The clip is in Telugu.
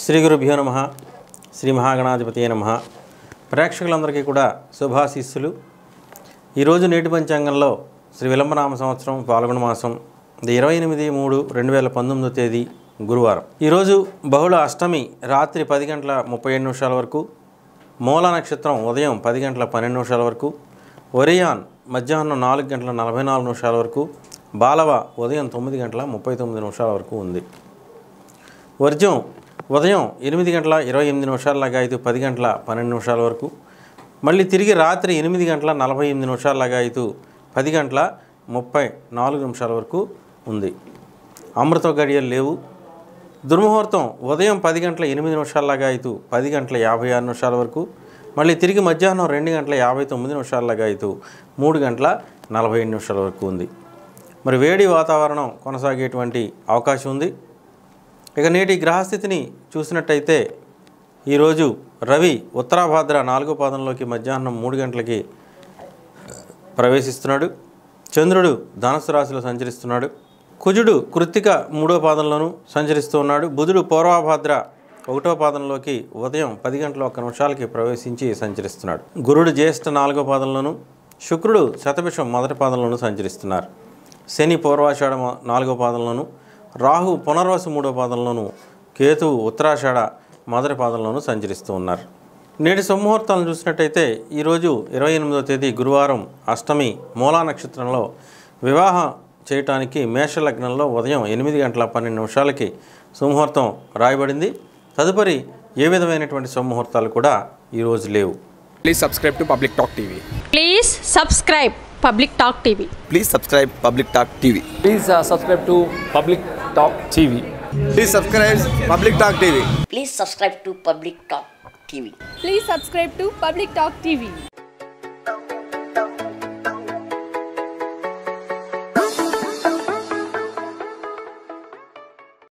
శ్రీ గురుభ్యో నమః. శ్రీ మహాగణాధిపతయే నమః. ప్రేక్షకులందరికీ కూడా శుభాశీస్సులు. ఈరోజు నేటి పంచాంగంలో శ్రీ విలంబనామ సంవత్సరం పాల్గొన మాసం 28/3/2019 తేదీ గురువారం. ఈరోజు బహుళ అష్టమి రాత్రి 10:37 వరకు, మూల నక్షత్రం ఉదయం 10:12 వరకు, ఒరియాన్ మధ్యాహ్నం 4:44 వరకు, బాలవ ఉదయం 9:39 వరకు ఉంది. వర్జం ఉదయం 8:28 లగాయతు 10:12 వరకు, మళ్ళీ తిరిగి రాత్రి 8:48 లగాయతు 10:34 వరకు ఉంది. అమృత గడియలు లేవు. దుర్ముహూర్తం ఉదయం 10:08 లగాయతు 10:56 వరకు, మళ్ళీ తిరిగి మధ్యాహ్నం 2:59 లగాయతు 3:47 వరకు ఉంది. మరి వేడి వాతావరణం కొనసాగేటువంటి అవకాశం ఉంది. ఇక నేటి గ్రహస్థితిని చూసినట్టయితే ఈరోజు రవి ఉత్తరాభాద్ర 4వ పాదంలోకి మధ్యాహ్నం 3 గంటలకి ప్రవేశిస్తున్నాడు. చంద్రుడు ధనుస్సు రాశిలో సంచరిస్తున్నాడు. కుజుడు కృత్తిక 3వ పాదంలోనూ సంచరిస్తూ ఉన్నాడు. బుధుడు పూర్వభాద్ర 1వ పాదంలోకి ఉదయం 10:01 ప్రవేశించి సంచరిస్తున్నాడు. గురుడు జ్యేష్ఠ 4వ పాదంలోనూ, శుక్రుడు శతభిషం 1వ పాదంలోనూ సంచరిస్తున్నారు. శని పూర్వాషాఢ 4వ పాదంలోనూ, రాహు పునర్వసు 3వ పాదంలోనూ, కేతువు ఉత్తరాషాఢ 1వ పాదంలోనూ సంచరిస్తూ ఉన్నారు. నేటి సుముహూర్తాలను చూసినట్టయితే ఈరోజు 28వ తేదీ గురువారం అష్టమి మూలా నక్షత్రంలో వివాహం చేయటానికి మేషలగ్నంలో ఉదయం 8:12 సుముహూర్తం రాయబడింది. తదుపరి ఏ విధమైనటువంటి సుముహూర్తాలు కూడా ఈరోజు లేవు. Please subscribe to Public Talk TV. Please subscribe Public Talk TV. Please subscribe Public Talk TV. Please subscribe to Public Talk TV. Please subscribe Public Talk TV. Please subscribe to Public Talk TV. Please subscribe to Public Talk TV.